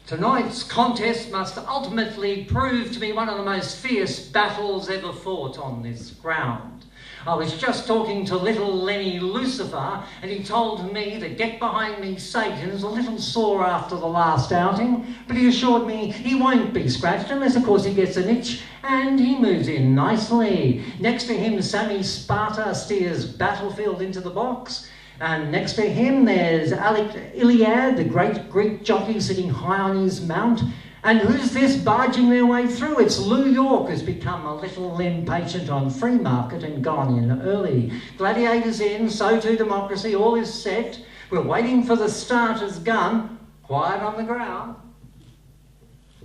Tonight's contest must ultimately prove to be one of the most fierce battles ever fought on this ground. I was just talking to little Lenny Lucifer, and he told me that Get Behind Me Satan's a little sore after the last outing, but he assured me he won't be scratched unless, of course, he gets an itch, and he moves in nicely. Next to him, Sammy Sparta steers Battlefield into the box. And next to him, there's Iliad, the great Greek jockey sitting high on his mount. And who's this barging their way through? It's New York, who's become a little impatient on free market and gone in early. Gladiators in, so too Democracy, all is set. We're waiting for the starter's gun, quiet on the ground.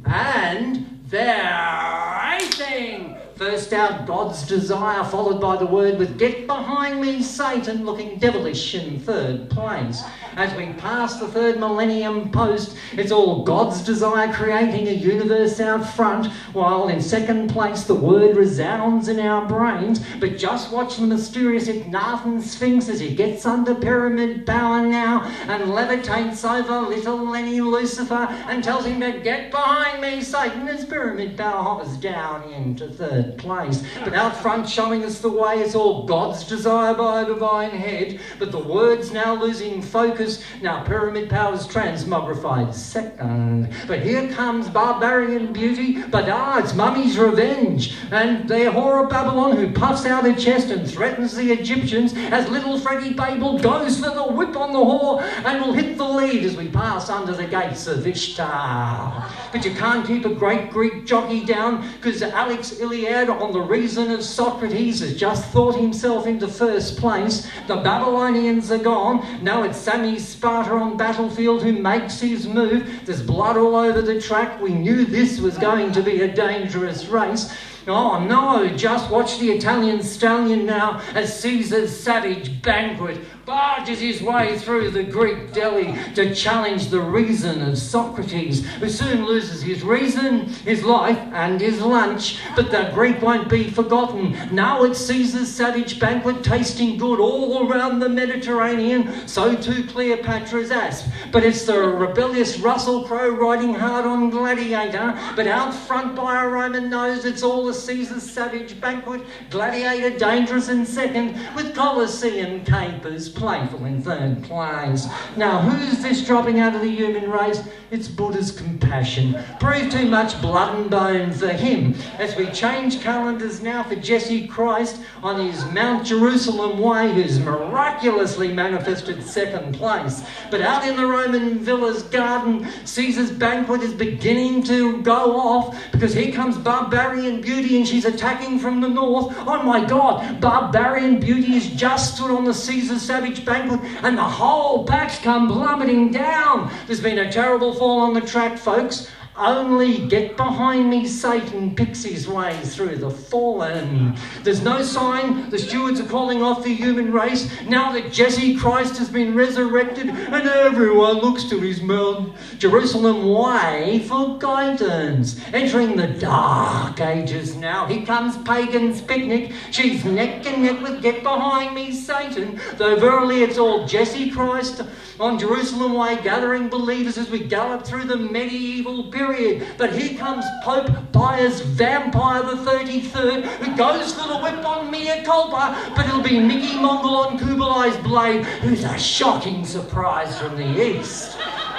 And they're racing! First out, God's Desire, followed by the word with Get Behind Me, Satan, looking devilish in third place. As we pass the third millennium post, it's all God's Desire creating a universe out front, while in second place the word resounds in our brains. But just watch the mysterious Ignatin Sphinx as he gets under pyramid power now and levitates over little Lenny Lucifer and tells him to get behind me, Satan, as pyramid power hovers down into third place. But out front, showing us the way, it's all God's Desire by a divine head. But the word's now losing focus. Now pyramid power's transmogrified second. But here comes Barbarian Beauty. But it's Mummy's Revenge. And their whore of Babylon, who puffs out her chest and threatens the Egyptians as little Freddie Babel goes for the whip on the whore and will hit the lead as we pass under the gates of Ishtar. But you can't keep a great Greek jockey down, because Alex Iliad on the reason of Socrates has just thought himself into first place. The Babylonians are gone. Now it's Sammy Sparta on Battlefield who makes his move. There's blood all over the track. We knew this was going to be a dangerous race. Oh no, just watch the Italian stallion now as Caesar's savage banquet barges his way through the Greek deli to challenge the reason of Socrates, who soon loses his reason, his life and his lunch. But the Greek won't be forgotten. Now it's Caesar's savage banquet, tasting good all around the Mediterranean, so too Cleopatra's asp. But it's the rebellious Russell Crowe riding hard on Gladiator, but out front by a Roman nose, it's all the Caesar's savage banquet. Gladiator dangerous in second, with Colosseum capers playful in third place. Now who's this dropping out of the human race? It's Buddha's compassion. Proved too much blood and bone for him. As we change calendars now for Jesse Christ on his Mount Jerusalem way, who's miraculously manifested second place. But out in the Roman villa's garden, Caesar's banquet is beginning to go off, because here comes Barbarian Beauty and she's attacking from the north. Oh my God, Barbarian Beauty has just stood on the Caesar savage banquet and the whole pack's come plummeting down. There's been a terrible fall on the track, folks. Only Get Behind Me, Satan picks his way through the fallen. There's no sign. The stewards are calling off the human race now that Jesse Christ has been resurrected, and everyone looks to his Mount Jerusalem way for guidance. Entering the dark ages now, here comes Pagan's Picnic. She's neck and neck with Get Behind Me, Satan, though verily it's all Jesse Christ on Jerusalem way, gathering believers as we gallop through the medieval period. But here comes Pope Pius Vampire the 33rd, who goes for the whip on Mea Culpa, but it'll be Mickey Mongol on Kublai's blade, who's a shocking surprise from the east.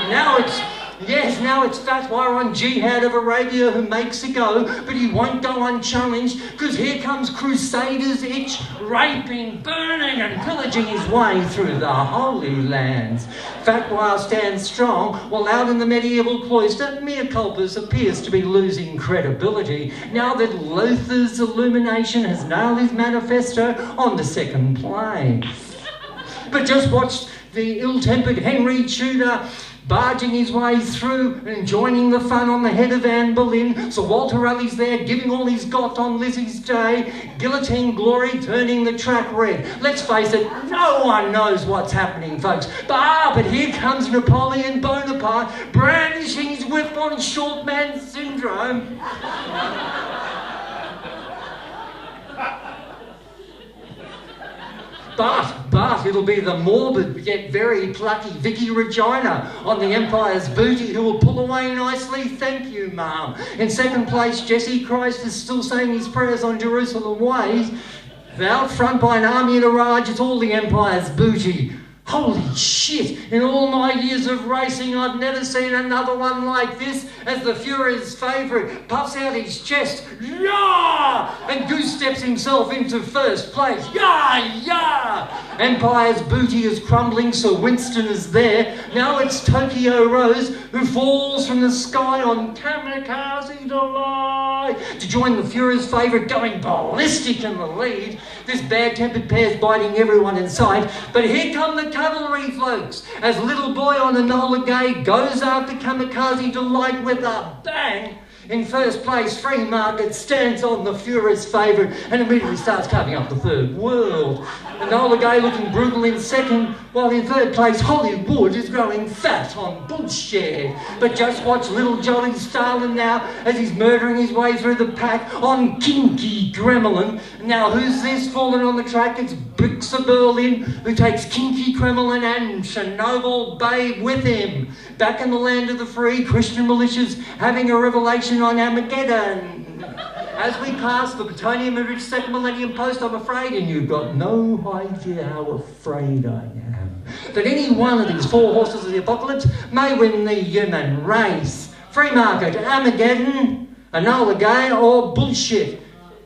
Now it's Fatwa on Jihad of Arabia who makes a go, but he won't go unchallenged, because here comes Crusader's Itch, raping, burning and pillaging his way through the Holy Lands. Fatwa stands strong, while out in the medieval cloister, Mea Culpa's appears to be losing credibility, now that Luther's illumination has nailed his manifesto on the second place. But just watch the ill-tempered Henry Tudor barging his way through and joining the fun on the head of Anne Boleyn. Sir Walter Raleigh's there, giving all he's got on Lizzie's day. Guillotine Glory turning the track red. Let's face it, no one knows what's happening, folks. But here comes Napoleon Bonaparte, brandishing his whip on Short Man Syndrome. But it'll be the morbid yet very plucky Vicky Regina on the Empire's booty who will pull away nicely. Thank you, ma'am. In second place, Jesse Christ is still saying his prayers on Jerusalem ways. Out front by an army in a rage, it's all the Empire's booty. Holy shit, in all my years of racing, I've never seen another one like this, as the Führer's favourite puffs out his chest, yah! And goose steps himself into first place, yah, yah! Empire's booty is crumbling, Sir Winston is there. Now it's Tokyo Rose, who falls from the sky on Kamikaze Delight to join the Führer's favourite, going ballistic in the lead. This bad-tempered pair's biting everyone in sight, but here come the cavalry folks, as little boy on Enola Gay goes after Kamikaze Delight with a bang. In first place, Free Market stands on the Führer's favourite and immediately starts covering up the third world. Enola Gay looking brutal in second, while in third place, Hollywood is growing fat on bullshit. But just watch little Johnny Starlin now as he's murdering his way through the pack on Kinky Kremlin. Now who's this falling on the track? It's Bricks of Berlin, who takes Kinky Kremlin and Chernobyl Bay with him. Back in the land of the free, Christian militias having a revelation on Armageddon. As we pass the plutonium-enriched second millennium post, I'm afraid, and you've got no idea how afraid I am, that any one of these four horses of the apocalypse may win the human race. Free Market, Armageddon, Enola Gay, or bullshit.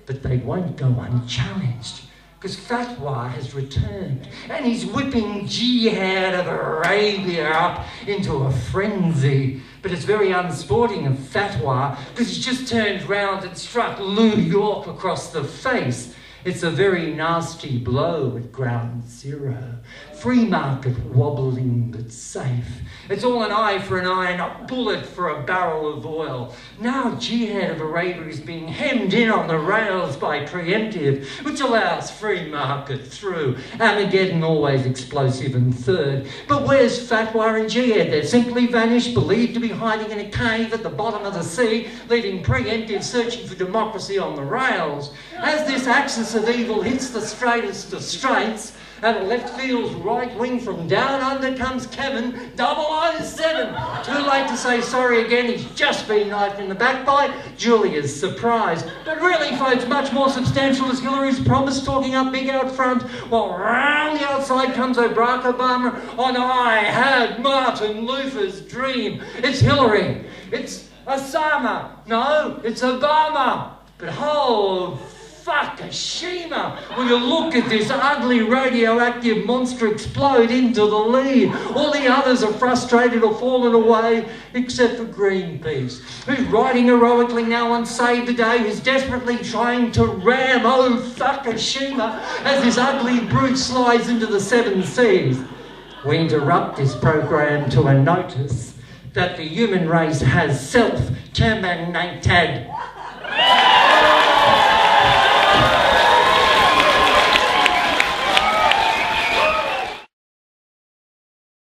But they won't go unchallenged, because Fatwa has returned, and he's whipping Jihad of Arabia up into a frenzy. But it's very unsporting of Fatwa, because he's just turned round and struck New York across the face. It's a very nasty blow at ground zero. Free Market wobbling but safe. It's all an eye for an eye and a bullet for a barrel of oil. Now Jihad of Arabia is being hemmed in on the rails by preemptive, which allows Free Market through. Armageddon always explosive in third. But where's Fatwa and Jihad? They're simply vanished, believed to be hiding in a cave at the bottom of the sea, leaving preemptive searching for democracy on the rails. As this axis of evil hits the straightest of straights, and left field's right wing from down under comes Kevin, 007. Too late to say sorry again, he's just been knifed in the back by Julia's surprise. But really, folks, much more substantial is Hillary's promise, talking up big out front, while round the outside comes Barack Obama on I Had Martin Luther's Dream. It's Hillary. It's Osama. No, it's Obama. But Fukushima! Will you look at this ugly radioactive monster explode into the lead? All the others are frustrated or fallen away, except for Greenpeace, who's riding heroically now on Save the Day, who's desperately trying to ram Fukushima as this ugly brute slides into the seven seas. We interrupt this program to a notice that the human race has self-terminated.